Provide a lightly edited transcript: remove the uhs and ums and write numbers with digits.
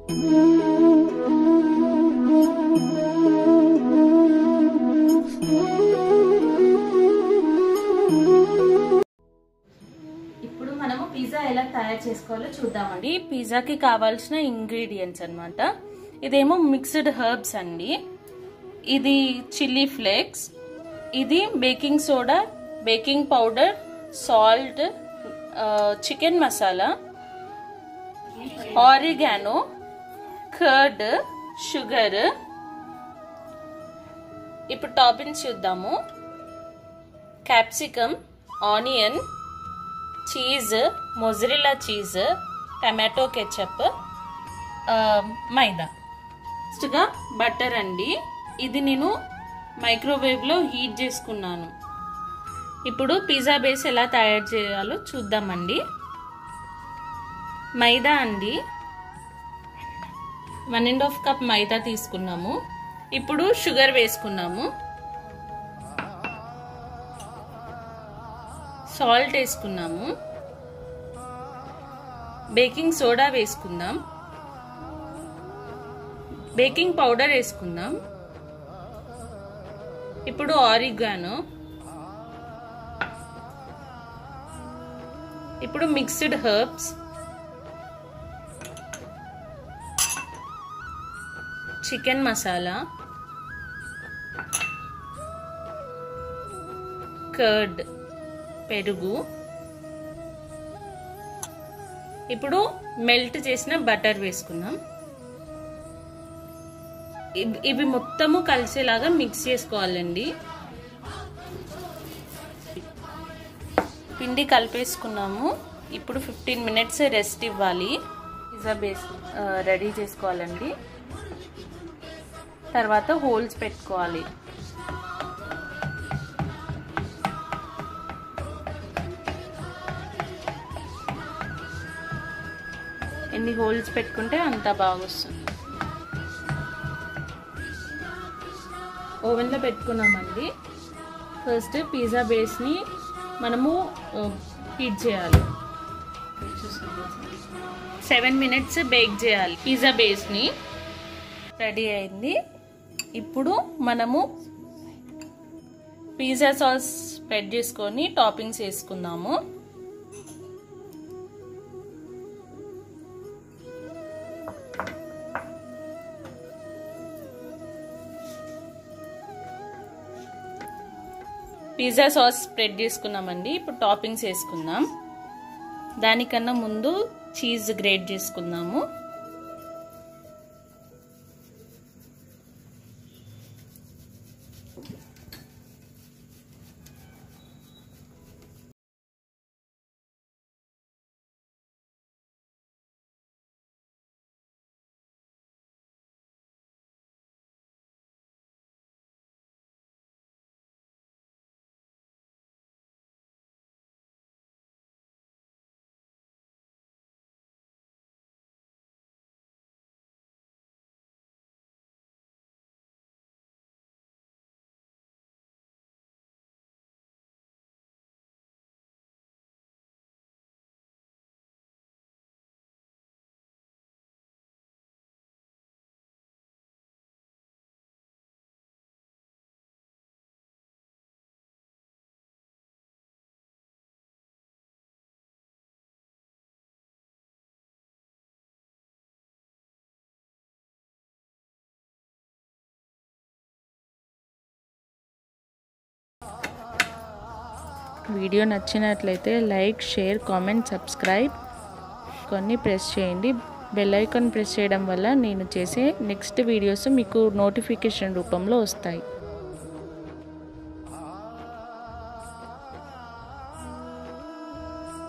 ఇప్పుడు మనము పిజ్జా ఎలా తయారు చేసుకోవాలో చూద్దామండి. పిజ్జాకి కావాల్సిన ఇంగ్రీడియంట్స్ అన్నమాట. ఇదేమో మిక్స్డ్ హెర్బ్స్ అండి, ఇది చిల్లీ ఫ్లేక్స్, ఇది baking soda, baking powder, salt, chicken masala, oregano, curd, sugar. ఇప్పుడు టాపింగ్స్ చూద్దాము. Capsicum, onion, cheese, mozzarella cheese, tomato ketchup, maida. నెక్స్ట్గా బటర్ అండి, ఇది నేను మైక్రోవేవ్లో హీట్ చేసుకున్నాను. ఇప్పుడు పిజ్జా బేస్ ఎలా తయారు చేయాలో చూద్దామండి. మైదా అండి, 1.5 కప్ మైదా తీసుకున్నాము. ఇప్పుడు షుగర్ వేసుకున్నాము, సాల్ట్ వేసుకున్నాము, బేకింగ్ సోడా వేసుకుందాం, బేకింగ్ పౌడర్ వేసుకుందాం. ఇప్పుడు ఆరిగానో, ఇప్పుడు mixed herbs, chicken masala, curd, పెరుగు. ఇప్పుడు మెల్ట్ చేసిన బటర్ వేసుకున్నాం. ఇవి మొత్తము కలిసేలాగా మిక్స్ చేసుకోవాలండి. పిండి కలిపేసుకున్నాము. ఇప్పుడు 15 మినిట్స్ రెస్ట్ ఇవ్వాలి. పిజ్జా బేస్ రెడీ చేసుకోవాలండి. తర్వాత హోల్స్ పెట్టుకోవాలి. ఎన్ని హోల్స్ పెట్టుకుంటే అంత బాగా వస్తుంది. ఓవెన్లో పెట్టుకున్నామండి. ఫస్ట్ పిజ్జా బేస్ని మనము హీట్ చేయాలి. 7 మినిట్స్ బేక్ చేయాలి. పిజ్జా బేస్ని రెడీ అయింది. ఇప్పుడు మనము పిజ్జా సాస్ స్ప్రెడ్ చేసుకొని టాపింగ్స్ వేసుకుందాము. పిజ్జా సాస్ స్ప్రెడ్ చేసుకున్నామండి. ఇప్పుడు టాపింగ్స్ వేసుకుందాం. దానికన్నా ముందు చీజ్ గ్రేట్ చేసుకుందాము. వీడియో నచ్చినట్లయితే లైక్, షేర్, కామెంట్, సబ్స్క్రైబ్ కొన్ని ప్రెస్ చేయండి. బెల్ ఐకాన్ ప్రెస్ చేయడం వల్ల నేను చేసే నెక్స్ట్ వీడియోస్ మీకు నోటిఫికేషన్ రూపంలో వస్తాయి.